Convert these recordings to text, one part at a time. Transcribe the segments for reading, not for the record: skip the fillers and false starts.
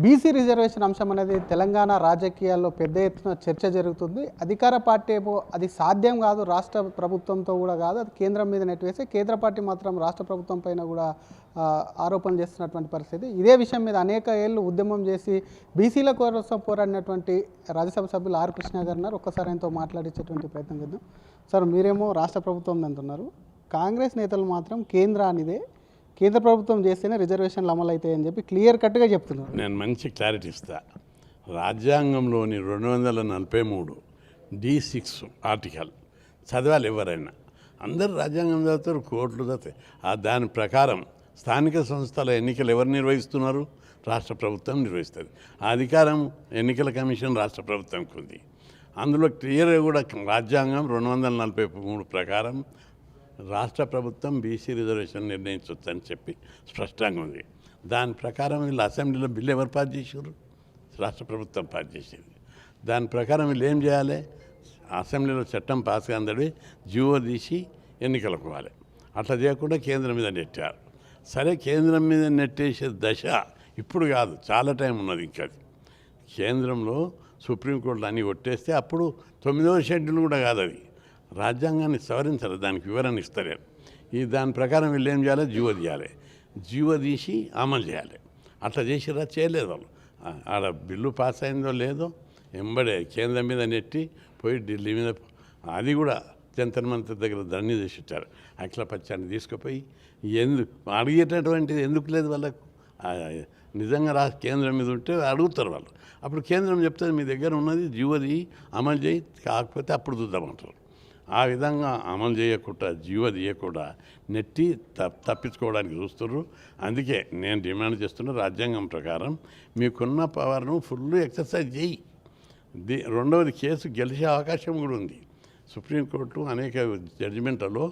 BC reservation అంశం అనేది తెలంగాణ రాజకీయాల్లో పెద్ద ఎత్తున చర్చ జరుగుతుంది. అధికార పార్టీ ఏమో అది సాధ్యం కాదు, రాష్ట్ర ప్రభుత్వంతో కూడా కాదు, అది కేంద్రం మీద నెట్టివేస్తే కేంద్ర పార్టీ మాత్రం రాష్ట్ర ప్రభుత్వం పైన కూడా ఆరోపణలు చేస్తున్నటువంటి పరిస్థితి. ఇదే విషయం మీద అనేక ఏళ్ళు ఉద్యమం చేసి బీసీల కోసం పోరాడినటువంటి రాజ్యసభ సభ్యులు ఆర్ కృష్ణ గారు ఉన్నారు. ఒక్కసారి ఆయనతో మాట్లాడించేటువంటి ప్రయత్నం చేద్దాం. సార్, మీరేమో రాష్ట్ర ప్రభుత్వం అంటున్నారు, కాంగ్రెస్ నేతలు మాత్రం కేంద్రానిదే, కేంద్ర ప్రభుత్వం చేస్తేనే రిజర్వేషన్లు అమలు అవుతాయని చెప్పి క్లియర్ కట్గా చెప్తున్నారు. నేను మంచి క్లారిటీ ఇస్తా. రాజ్యాంగంలోని 243 D6 ఆర్టికల్ చదవాలి ఎవరైనా. అందరూ రాజ్యాంగం చదువుతారు, కోర్టులు చదువుతాయి. దాని ప్రకారం స్థానిక సంస్థల ఎన్నికలు ఎవరు నిర్వహిస్తున్నారు? రాష్ట్ర ప్రభుత్వం నిర్వహిస్తుంది. ఆ అధికారం ఎన్నికల కమిషన్ రాష్ట్ర ప్రభుత్వంకి ఉంది. అందులో క్లియర్గా కూడా రాజ్యాంగం 243 ప్రకారం రాష్ట్ర ప్రభుత్వం బీసీ రిజర్వేషన్ నిర్ణయించవచ్చు అని చెప్పి స్పష్టంగా ఉంది. దాని ప్రకారం వీళ్ళు అసెంబ్లీలో బిల్లు ఎవరు పాస్ చేశారు? రాష్ట్ర ప్రభుత్వం పాస్ చేసింది. దాని ప్రకారం వీళ్ళు ఏం చేయాలి? అసెంబ్లీలో చట్టం పాస్ కాందడి జీవో తీసి ఎన్నికలకు పోవాలి. అట్లా చేయకుండా కేంద్రం మీద నెట్టారు. సరే, కేంద్రం మీద నెట్టేసే దశ ఇప్పుడు కాదు, చాలా టైం ఉన్నది. ఇంకా కేంద్రంలో సుప్రీంకోర్టులో అన్నీ కొట్టేస్తే అప్పుడు 9వ షెడ్యూల్ కూడా కాదు, అది రాజ్యాంగాన్ని సవరించాలి, దానికి వివరణ ఇస్తలేరు. దాని ప్రకారం వీళ్ళు ఏం చేయాలి? జీవో తీయాలి, జీవో తీసి అమలు చేయాలి. అట్లా చేసిరా? చేయలేదు వాళ్ళు. ఆడ బిల్లు పాస్ అయిందో లేదో ఎంబడే కేంద్రం మీద నెట్టి పోయి ఢిల్లీ మీద, అది కూడా జంతర్ మంతర్ దగ్గర ధర్నీ చేసి వచ్చారు. అఖిలపక్షాన్ని తీసుకుపోయి అడిగేటటువంటిది ఎందుకు లేదు వాళ్ళకు? నిజంగా కేంద్రం మీద ఉంటే అడుగుతారు వాళ్ళు. అప్పుడు కేంద్రం చెప్తుంది మీ దగ్గర ఉన్నది జీవోది అమలు చేయి, కాకపోతే అప్పుడు చూద్దామంటారు. ఆ విధంగా అమలు చేయకుండా జీవో తీయకుండా నెట్టి తప్పించుకోవడానికి చూస్తున్నారు. అందుకే నేను డిమాండ్ చేస్తున్న రాజ్యాంగం ప్రకారం మీకున్న పవర్ను ఫుల్ ఎక్సర్సైజ్ చేయి. రెండవది, కేసు గెలిచే అవకాశం కూడా ఉంది. సుప్రీంకోర్టు అనేక జడ్జిమెంట్లలో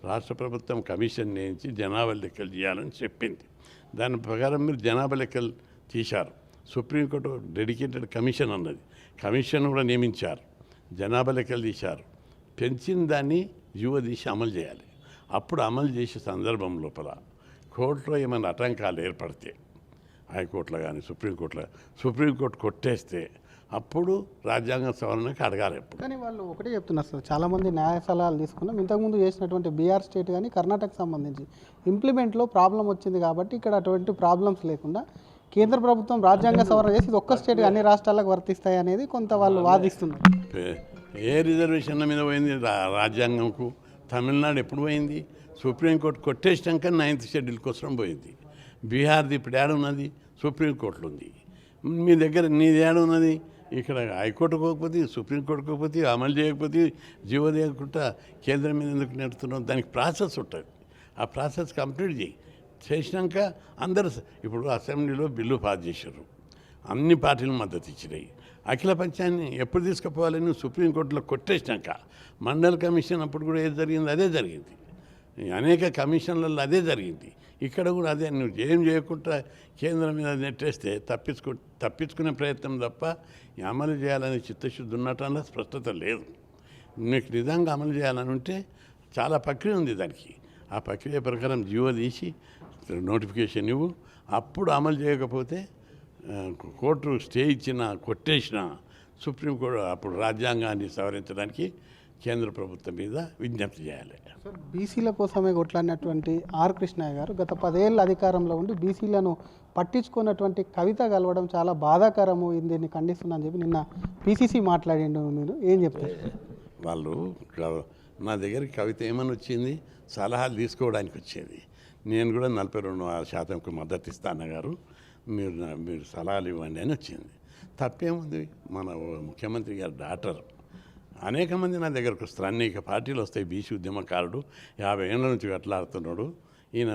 రాష్ట్ర ప్రభుత్వం కమిషన్ నియమించి జనాభా లెక్కలు చేయాలని చెప్పింది. దాని ప్రకారం మీరు జనాభా లెక్కలు తీశారు. సుప్రీంకోర్టు డెడికేటెడ్ కమిషన్ అన్నది, కమిషన్ కూడా నియమించారు, జనాభా లెక్కలు తీశారు. పెంచిన దాన్ని జీవో తీసి అమలు చేయాలి. అప్పుడు అమలు చేసే సందర్భం లోపల కోర్టులో ఏమైనా ఆటంకాలు ఏర్పడితే, హైకోర్టులో కానీ సుప్రీంకోర్టు కొట్టేస్తే అప్పుడు రాజ్యాంగ సవరణకి అడగాలి. ఎప్పుడు కానీ వాళ్ళు ఒకటే చెప్తున్నారు సార్, చాలామంది న్యాయ సలహాలు తీసుకున్నాం. ఇంతకుముందు చేసినటువంటి బీహార్ స్టేట్ కానీ కర్ణాటకకు సంబంధించి ఇంప్లిమెంట్లో ప్రాబ్లం వచ్చింది కాబట్టి ఇక్కడ అటువంటి ప్రాబ్లమ్స్ లేకుండా కేంద్ర ప్రభుత్వం రాజ్యాంగ సవరణ చేసి ఇది ఒక్క స్టేట్ అన్ని రాష్ట్రాలకు వర్తిస్తాయి అనేది కొంత వాళ్ళు వాదిస్తున్నారు. ఏ రిజర్వేషన్ల మీద పోయింది రాజ్యాంగంకు? తమిళనాడు ఎప్పుడు పోయింది? సుప్రీంకోర్టు కొట్టేసినాక 9th షెడ్యూల్ కోసం పోయింది. బీహార్ది ఇప్పుడు ఏడున్నది? సుప్రీంకోర్టులో ఉంది. మీ దగ్గర నీది ఏడున్నది? ఇక్కడ హైకోర్టు పోకపోతే, సుప్రీంకోర్టు పోకపోతే, అమలు చేయకపోతే, జీవో చేయకుండా కేంద్రం మీద ఎందుకు నెడుతున్నాం? దానికి ప్రాసెస్ ఉంటుంది. ఆ ప్రాసెస్ కంప్లీట్ చేసినాక అందరూ ఇప్పుడు అసెంబ్లీలో బిల్లు పాస్ చేశారు, అన్ని పార్టీలు మద్దతు ఇచ్చినాయి. అఖిలపక్షాన్ని ఎప్పుడు తీసుకుపోవాలని సుప్రీంకోర్టులో కొట్టేసినాక మండల కమిషన్ అప్పుడు కూడా ఏది జరిగింది అదే జరిగింది. అనేక కమిషన్లలో అదే జరిగింది. ఇక్కడ కూడా అదే. నువ్వు ఏం చేయకుండా కేంద్రం మీద నెట్టేస్తే తప్పించుకునే ప్రయత్నం తప్ప అమలు చేయాలనే చిత్తశుద్ధి ఉన్నట్టు స్పష్టత లేదు. నీకు నిజంగా అమలు చేయాలని ఉంటే చాలా ప్రక్రియ ఉంది దానికి. ఆ ప్రక్రియ ప్రకారం జీవో తీసి నోటిఫికేషన్ ఇవ్వు. అప్పుడు అమలు చేయకపోతే కోర్టు స్టే కొట్టేసిన సుప్రీంకోర్టు అప్పుడు రాజ్యాంగాన్ని సవరించడానికి కేంద్ర ప్రభుత్వం మీద విజ్ఞప్తి చేయాలి. బీసీల కోసమే కొట్లాడినటువంటి ఆర్ కృష్ణయ్య గారు గత 10 ఏళ్ళ అధికారంలో ఉండి బీసీలను పట్టించుకున్నటువంటి కవిత కలవడం చాలా బాధాకరము, దీన్ని ఖండిస్తున్నా అని చెప్పి నిన్న పీసీసీ మాట్లాడిండు. మీరు ఏం చెప్తారు? వాళ్ళు నా దగ్గరికి కవిత ఏమని వచ్చింది? సలహాలు తీసుకోవడానికి వచ్చేది. నేను కూడా 42% మద్దతు ఇస్తాను గారు, మీరు సలహాలు ఇవ్వండి అని వచ్చింది. తప్పేముంది? మన ముఖ్యమంత్రి గారి డాక్టర్ అనేక మంది నా దగ్గరకు వస్తారు, అనేక పార్టీలు వస్తాయి. బీసీ ఉద్యమకారుడు 50 ఏళ్ళ నుంచి వెట్లాడుతున్నాడు, ఈయన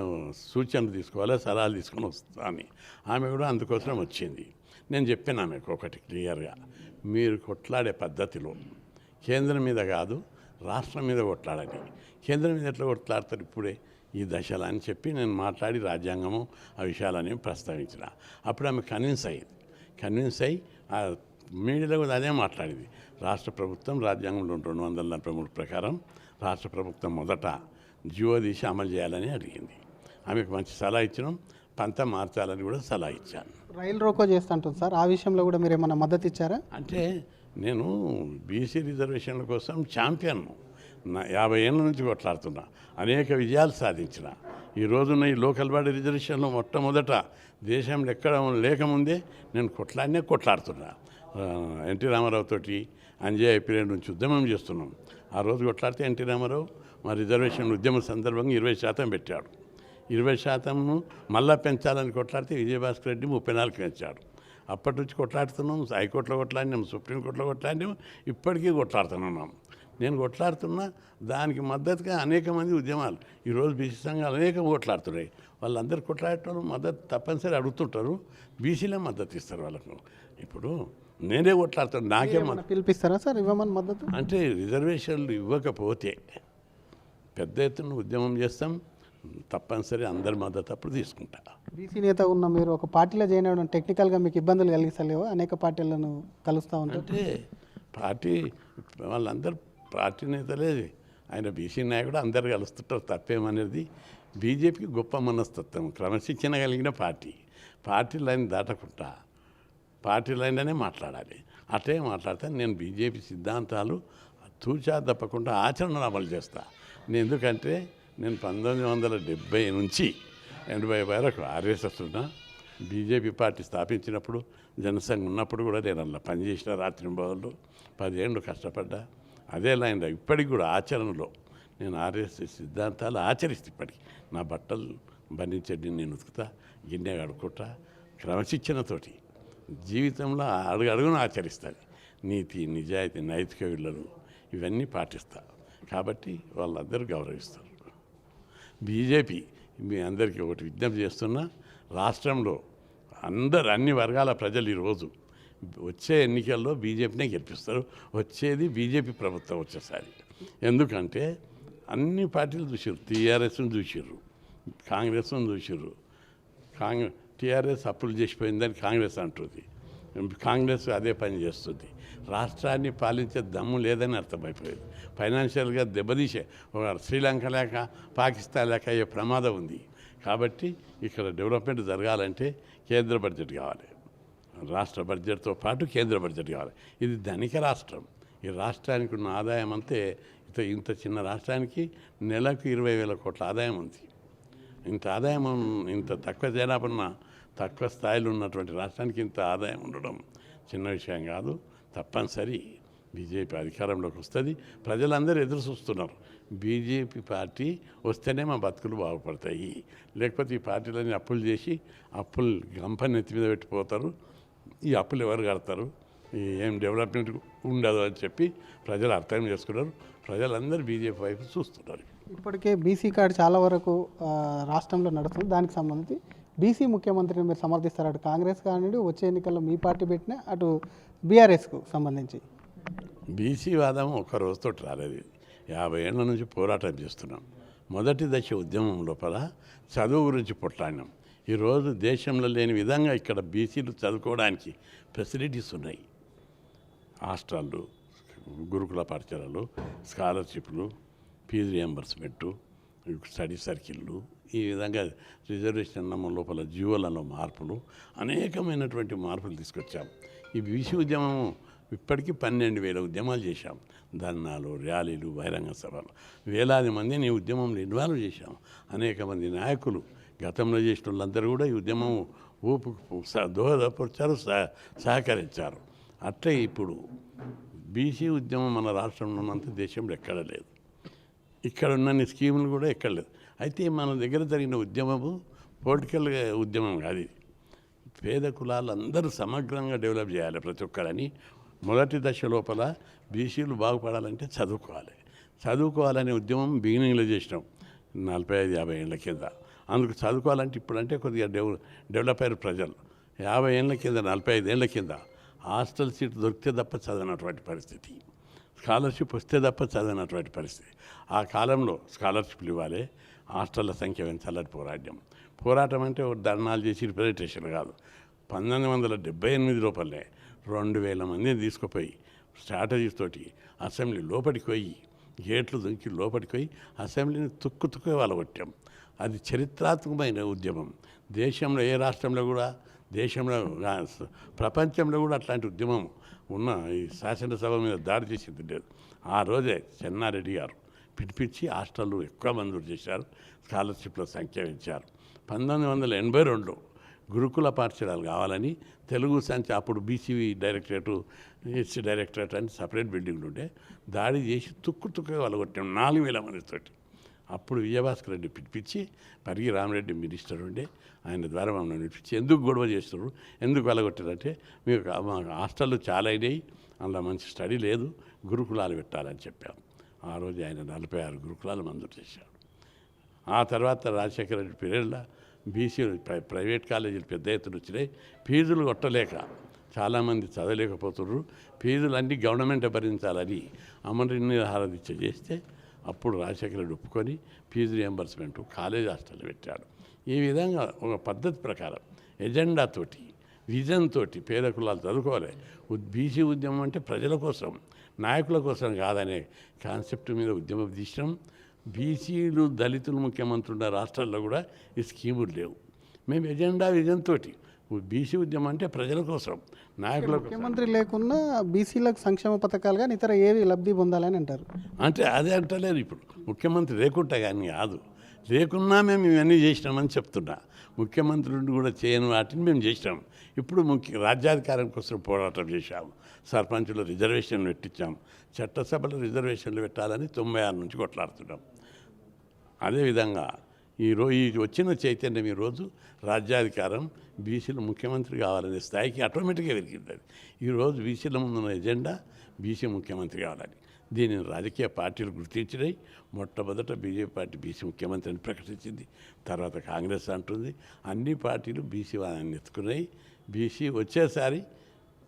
సూచనలు తీసుకోవాలి, సలహాలు తీసుకొని వస్తా అని. ఆమె కూడా అందుకోసం వచ్చింది. నేను చెప్పాను ఆమెకు ఒకటి క్లియర్గా, మీరు కొట్లాడే పద్ధతిలో కేంద్రం మీద కాదు రాష్ట్రం మీద కొట్లాడని. కేంద్రం మీద ఎట్లా కొట్లాడతారు ఇప్పుడే ఈ దశలు అని చెప్పి నేను మాట్లాడి రాజ్యాంగము ఆ విషయాలని ప్రస్తావించిన. అప్పుడు ఆమె కన్విన్స్ అయ్యి ఆ మీడియాలో కూడా అదే మాట్లాడింది. రాష్ట్ర ప్రభుత్వం రాజ్యాంగంలో 243 ప్రకారం రాష్ట్ర ప్రభుత్వం మొదట జీవో తీసి అమలు చేయాలని అడిగింది. ఆమెకు మంచి సలహా ఇచ్చినాం, పంత మార్చాలని కూడా సలహా ఇచ్చాను. రైలు రోకో చేస్తుంటుంది సార్, ఆ విషయంలో కూడా మీరు ఏమైనా మద్దతు ఇచ్చారా? అంటే నేను బీసీ రిజర్వేషన్ల కోసం ఛాంపియన్. 50 ఏళ్ళ నుంచి కొట్లాడుతున్నా, అనేక విజయాలు సాధించిన. ఈ రోజున ఈ లోకల్ బాడీ రిజర్వేషన్లో మొట్టమొదట దేశంలో ఎక్కడ లేకముందే నేను కొట్లాడుతున్నా. ఎన్టీ రామారావు తోటి అంజయ్య పీరియడ్ నుంచి ఉద్యమం చేస్తున్నాం. ఆ రోజు కొట్లాడితే ఎన్టీ రామారావు మా రిజర్వేషన్ ఉద్యమం సందర్భంగా 20% పెట్టాడు. 20% మళ్ళా పెంచాలని కొట్లాడితే విజయభాస్కర్ రెడ్డి 34 పెంచాడు. అప్పటి నుంచి కొట్లాడుతున్నాం. హైకోర్టులో కొట్లాడినాం, సుప్రీంకోర్టులో కొట్లాడినాం, ఇప్పటికీ కొట్లాడుతున్నాం. నేను కొట్లాడుతున్నా, దానికి మద్దతుగా అనేక మంది ఉద్యమాలు ఈరోజు బీసీ సంఘాలు అనేకం కొట్లాడుతున్నాయి. వాళ్ళందరూ కొట్లాడటం మద్దతు తప్పనిసరి అడుగుతుంటారు, బీసీలే మద్దతు ఇస్తారు వాళ్ళకు. ఇప్పుడు నేనే కొట్లాడుతాను, నాకే పిలిపిస్తారా సార్ ఇవ్వమని మద్దతు? అంటే రిజర్వేషన్లు ఇవ్వకపోతే పెద్ద ఎత్తున ఉద్యమం చేస్తాం, తప్పనిసరి అందరి మద్దతు అప్పుడు తీసుకుంటా. బీసీ నేత ఉన్న మీరు ఒక పార్టీలో జాయిన్ అవ్వడం టెక్నికల్గా మీకు ఇబ్బందులు కలిగిస్తలేవు? అనేక పార్టీలను కలుస్తూ ఉంటారు. అంటే పార్టీ వాళ్ళందరూ పార్టీ నేతలే, ఆయన బీసీ నాయకుడు, అందరు కలుస్తుంటారు, తప్పేమనేది. బీజేపీకి గొప్ప మనస్తత్వం, క్రమశిక్షణ కలిగిన పార్టీ లైన్ దాటకుండా పార్టీ లైన్లోనే మాట్లాడాలి. అట్లే మాట్లాడితే నేను బీజేపీ సిద్ధాంతాలు తూచా తప్పకుండా ఆచరణను అమలు చేస్తా. ఎందుకంటే నేను 1970 నుంచి 80 వరకు ఆర్ఎస్ఎస్ ఉన్నా. బీజేపీ పార్టీ స్థాపించినప్పుడు జనసంఘ్ ఉన్నప్పుడు కూడా నేను అలా పనిచేసిన, రాత్రింబవళ్ళు 10 ఏళ్ళు కష్టపడ్డా. అదే లైన్లో ఇప్పటికి కూడా ఆచరణలో నేను ఆర్ఎస్ఎస్ సిద్ధాంతాలు ఆచరిస్తే ఇప్పటికి నా బట్టలు బంధించండి, నేను ఉతుకుతా, గిన్నె కడుక్కుంటా, క్రమశిక్షణతోటి జీవితంలో అడుగును ఆచరిస్తుంది. నీతి, నిజాయితీ, నైతిక విలువలు ఇవన్నీ పాటిస్తా. కాబట్టి వాళ్ళందరూ గౌరవిస్తారు. బీజేపీ మీ అందరికీ ఒకటి విజ్ఞప్తి చేస్తున్నా, రాష్ట్రంలో అన్ని వర్గాల ప్రజలు ఈరోజు వచ్చే ఎన్నికల్లో బీజేపీనే గెలిపిస్తారు. వచ్చేది బీజేపీ ప్రభుత్వం వచ్చేసారి. ఎందుకంటే అన్ని పార్టీలు చూసారు, టీఆర్ఎస్ను చూసారు, కాంగ్రెస్ను చూసారు. టీఆర్ఎస్ అప్పులు చేసిపోయిందని కాంగ్రెస్ అంటుంది, కాంగ్రెస్ అదే పని చేస్తుంది. రాష్ట్రాన్ని పాలించే దమ్ము లేదని అర్థమైపోయింది. ఫైనాన్షియల్గా దెబ్బతీసే శ్రీలంక లేక పాకిస్తాన్ లేక అయ్యే ప్రమాదం ఉంది. కాబట్టి ఇక్కడ డెవలప్మెంట్ జరగాలంటే కేంద్ర బడ్జెట్ కావాలి, రాష్ట్ర బడ్జెట్తో పాటు కేంద్ర బడ్జెట్ కావాలి. ఇది ధనిక రాష్ట్రం. ఈ రాష్ట్రానికి ఉన్న ఆదాయం అంతే, ఇంత చిన్న రాష్ట్రానికి నెలకు 20,000 కోట్ల ఆదాయం ఉంది. ఇంత ఆదాయం, ఇంత తక్కువ జనాభా ఉన్న, తక్కువ స్థాయిలో ఉన్నటువంటి రాష్ట్రానికి ఇంత ఆదాయం ఉండడం చిన్న విషయం కాదు. తప్పనిసరి బీజేపీ అధికారంలోకి వస్తుంది. ప్రజలందరూ ఎదురు చూస్తున్నారు. బీజేపీ పార్టీ వస్తేనే మా బతుకులు బాగుపడతాయి, లేకపోతే ఈ పార్టీలన్నీ అప్పులు చేసి అప్పులు గంపని నెత్తి మీద పెట్టిపోతారు. ఈ అప్పులు ఎవరు కడతారు, ఏం డెవలప్మెంట్ ఉండదు అని చెప్పి ప్రజలు అర్థం చేసుకున్నారు. ప్రజలందరూ బీజేపీ వైపు చూస్తున్నారు. ఇప్పటికే బీసీ కార్డు చాలా వరకు రాష్ట్రంలో నడుస్తుంది. దానికి సంబంధించి బీసీ ముఖ్యమంత్రిని మీరు సమర్థిస్తారు, అటు కాంగ్రెస్ కానివ్వండి, వచ్చే ఎన్నికల్లో మీ పార్టీ పెట్టిన, అటు బీఆర్ఎస్కు సంబంధించి? బీసీ వాదం ఒక్క రోజుతో రాలేదు. 50 ఏళ్ళ నుంచి పోరాటం చేస్తున్నాం. మొదటి దశ ఉద్యమం లోపల చదువు గురించి పొట్లాడినాం. ఈరోజు దేశంలో లేని విధంగా ఇక్కడ బీసీలు చదువుకోవడానికి ఫెసిలిటీస్ ఉన్నాయి. హాస్టళ్ళు, గురుకుల పాఠశాలలు, స్కాలర్షిప్లు, ఫీజు రియంబర్స్మెంటు, స్టడీ సర్కిళ్ళు, ఈ విధంగా రిజర్వేషన్ నమ్మం లోపల జీవోలలో మార్పులు, అనేకమైనటువంటి మార్పులు తీసుకొచ్చాం. ఈ బీసీ ఉద్యమం ఇప్పటికీ 12,000 ఉద్యమాలు చేశాం. ధర్నాలు, ర్యాలీలు, బహిరంగ సభలు, వేలాది మందిని ఈ ఉద్యమంలో ఇన్వాల్వ్ చేశాం. అనేక మంది నాయకులు గతంలో చేసిన వాళ్ళందరూ కూడా ఈ ఉద్యమం ఊపుకు దోహదపరిచారు, సహకరించారు. అట్లే ఇప్పుడు బీసీ ఉద్యమం మన రాష్ట్రంలో ఉన్నంత దేశంలో ఎక్కడ లేదు. ఇక్కడ ఉన్న స్కీములు కూడా ఎక్కడ లేదు. అయితే మన దగ్గర జరిగిన ఉద్యమము పొలిటికల్ ఉద్యమం కాదు. ఇది పేద కులాలు అందరూ సమగ్రంగా డెవలప్ చేయాలి ప్రతి ఒక్కరని. మొదటి దశ లోపల బీసీలు బాగుపడాలంటే చదువుకోవాలనే ఉద్యమం బిగినింగ్లో చేసినాం 45-50 ఏళ్ళ కింద. అందుకు చదువుకోవాలంటే ఇప్పుడంటే కొద్దిగా డెవలప్ అయ్యారు ప్రజలు. 50 ఏళ్ళ కింద, 45 ఏళ్ళ కింద హాస్టల్ సీట్ దొరికితే తప్ప చదవనటువంటి పరిస్థితి, స్కాలర్షిప్ వస్తే తప్ప చదవనటువంటి పరిస్థితి. ఆ కాలంలో స్కాలర్షిప్లు ఇవ్వాలి, హాస్టళ్ళ సంఖ్య పెంచాలని పోరాటం అంటే ధర్నాలు చేసి రిప్రజెంటేషన్ కాదు. 1978 లోపలనే 2,000 మందిని తీసుకుపోయి స్ట్రాటజీస్ తోటి అసెంబ్లీ లోపలికి పోయి, గేట్లు దుంకి లోపలికి పోయి అసెంబ్లీని తుక్కు వాళ్ళగొట్టాం. అది చరిత్రాత్మకమైన ఉద్యమం. దేశంలో ఏ రాష్ట్రంలో కూడా దేశంలో ప్రపంచంలో కూడా అట్లాంటి ఉద్యమం ఉన్న ఈ శాసనసభ మీద దాడి చేసింది లేదు. ఆ రోజే చెన్నారెడ్డి గారు పిలిపించి హాస్టళ్ళు ఎక్కువ మంజూరు చేశారు, స్కాలర్షిప్ల సంఖ్య పెంచారు. 1982 గురుకుల పాఠశాలలు కావాలని తెలుగు సంఖ్య అప్పుడు బీసీవీ డైరెక్టరేటు, ఎస్సీ డైరెక్టరేట్ అని సపరేట్ బిల్డింగ్లు ఉంటే దాడి చేసి తుక్కుగా వాళ్ళగొట్టాం 4000 మందితోటి. అప్పుడు విజయభాస్కర్ రెడ్డి పిలిపించి పరిగి రామరెడ్డి మినిస్టర్ ఉండే ఆయన ద్వారా మమ్మల్ని పిలిపించి ఎందుకు గొడవ చేస్తున్నారు, ఎందుకు వెళ్ళగొట్టారంటే మీకు మా హాస్టళ్ళు చాలా అయినాయి, అందులో మంచి స్టడీ లేదు, గురుకులాలు పెట్టాలని చెప్పారు. ఆ రోజు ఆయన 46 గురుకులాలు మంజూరు చేశాడు. ఆ తర్వాత రాజశేఖర రెడ్డి పీరియడ్లో బీసీ ప్రైవేట్ కాలేజీలు పెద్ద ఎత్తున వచ్చినాయి. ఫీజులు కొట్టలేక చాలామంది చదవలేకపోతున్నారు. ఫీజులు అన్నీ గవర్నమెంటే భరించాలని అమర నిరాహార దీక్ష చేస్తే అప్పుడు రాజశేఖర రెడ్డి ఒప్పుకొని ఫీజు రియంబర్స్మెంట్ కాలేజ్ హాస్టల్ పెట్టాడు. ఈ విధంగా ఒక పద్ధతి ప్రకారం ఎజెండాతోటి విజన్ తోటి పేద కులాలు చదువుకోవాలి. బీసీ ఉద్యమం అంటే ప్రజల కోసం, నాయకుల కోసం కాదనే కాన్సెప్ట్ మీద ఉద్యమం తీసినాం. బీసీలు దళితులు ముఖ్యమంత్రి ఉన్న రాష్ట్రాల్లో కూడా ఈ స్కీములు లేవు. మేము ఎజెండా విజన్ తోటి బీసీ ఉద్యమం అంటే ప్రజల కోసం, నాయకుల కోసం. ముఖ్యమంత్రి లేకున్నా బీసీలకు సంక్షేమ పథకాలు కానీ ఇతర ఏవి లబ్ధి పొందాలని అంటారు. అంటే అదే అంటలేదు. ఇప్పుడు ముఖ్యమంత్రి లేకుంటా కానీ కాదు, లేకున్నా మేము ఇవన్నీ చేసినామని చెప్తున్నా. ముఖ్యమంత్రులు కూడా చేయని వాటిని మేము చేసినాం. ఇప్పుడు రాజ్యాధికారం కోసం పోరాటం చేశాము. సర్పంచులు రిజర్వేషన్లు పెట్టించాము, చట్టసభలో రిజర్వేషన్లు పెట్టాలని 96 నుంచి కొట్లాడుతున్నాం. అదేవిధంగా ఈ వచ్చిన చైతన్యం ఈరోజు రాజ్యాధికారం బీసీలు ముఖ్యమంత్రి కావాలనే స్థాయికి ఆటోమేటిక్గా పెరిగింది. ఈరోజు బీసీల ముందున్న ఎజెండా బీసీ ముఖ్యమంత్రి కావాలని. దీనిని రాజకీయ పార్టీలు గుర్తించినాయి. మొట్టమొదట బీజేపీ పార్టీ బీసీ ముఖ్యమంత్రిని ప్రకటించింది, తర్వాత కాంగ్రెస్ అంటుంది. అన్ని పార్టీలు బీసీ వాదాన్ని ఎత్తుకున్నాయి. బీసీ వచ్చేసారి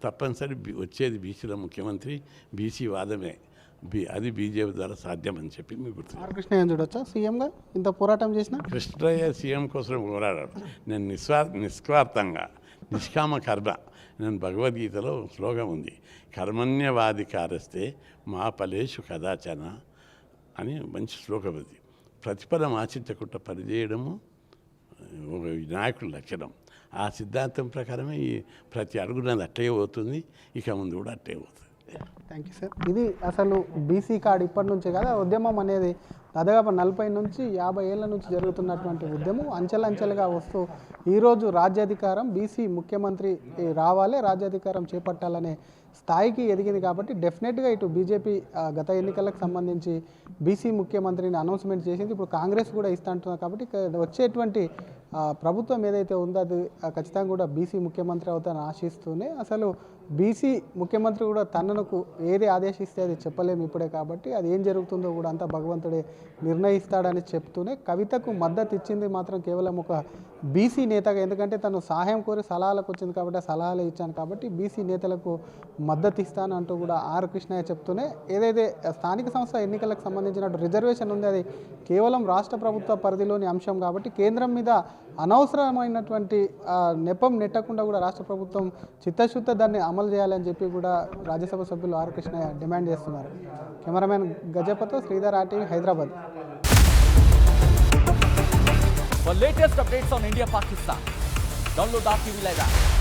తప్పనిసరి వచ్చేది బీసీల ముఖ్యమంత్రి, బీసీ వాదమే. అది బీజేపీ ద్వారా సాధ్యమని చెప్పి మీకు గుర్తు. కృష్ణయ్య చూడొచ్చా సీఎంగా ఇంత పోరాటం చేసిన? కృష్ణయ్య సీఎం కోసం పోరాడాడు. నేను నిస్వార్థంగా నిష్కామ కర్మ. నేను భగవద్గీతలో శ్లోకం ఉంది, కర్మణ్యవాధికారస్తే మా ఫలేషు కదాచన అని మంచి శ్లోకం అది. ప్రతిఫలం ఆశించకుండా పనిచేయడము ఒక నాయకుడి లక్షణం. ఆ సిద్ధాంతం ప్రకారమే ఈ ప్రతి అడుగునది అట్టే పోతుంది, ఇక ముందు కూడా అట్టే పోతుంది. Thank you sir. ఇది అసలు బీసీ కార్డు ఇప్పటి నుంచే కదా, ఉద్యమం అనేది దాదాపు 40 నుంచి 50 ఏళ్ళ నుంచి జరుగుతున్నటువంటి ఉద్యమం అంచెలంచెలుగా వస్తూ ఈరోజు రాజ్యాధికారం బీసీ ముఖ్యమంత్రి రావాలి, రాజ్యాధికారం చేపట్టాలనే స్థాయికి ఎదిగింది. కాబట్టి డెఫినెట్గా ఇటు బీజేపీ గత ఎన్నికలకు సంబంధించి బీసీ ముఖ్యమంత్రిని అనౌన్స్మెంట్ చేసింది. ఇప్పుడు కాంగ్రెస్ కూడా ఇస్తుంటున్నారు. కాబట్టి వచ్చేటువంటి ప్రభుత్వం ఏదైతే ఉందో అది ఖచ్చితంగా కూడా బీసీ ముఖ్యమంత్రి అవుతారని ఆశిస్తూనే, అసలు బీసీ ముఖ్యమంత్రి కూడా తనకు ఏది ఆదేశిస్తే అది చెప్పలేము ఇప్పుడే. కాబట్టి అది ఏం జరుగుతుందో కూడా అంతా భగవంతుడే నిర్ణయిస్తాడని చెప్తూనే కవితకు మద్దతు ఇచ్చింది మాత్రం కేవలం ఒక బీసీ నేతగా. ఎందుకంటే తను సహాయం కోరి సలహాలకు వచ్చింది కాబట్టి ఆ సలహాలు ఇచ్చాను కాబట్టి బీసీ నేతలకు మద్దతు ఇస్తాను అంటూ కూడా ఆర్ కృష్ణయ్య చెప్తూనే, ఏదైతే స్థానిక సంస్థ ఎన్నికలకు సంబంధించిన రిజర్వేషన్ ఉంది అది కేవలం రాష్ట్ర ప్రభుత్వ పరిధిలోని అంశం కాబట్టి కేంద్రం మీద అనవసరమైనటువంటి నెపం నెట్టకుండా కూడా రాష్ట్ర ప్రభుత్వం చిత్తశుద్ధ దాన్ని అమలు చేయాలని చెప్పి కూడా రాజ్యసభ సభ్యులు ఆర్ కృష్ణయ్య డిమాండ్ చేస్తున్నారు. కెమెరామెన్ గజపతో Sridhar, RTV, Hyderabad. For latest updates on India Pakistan, download our TV Live app.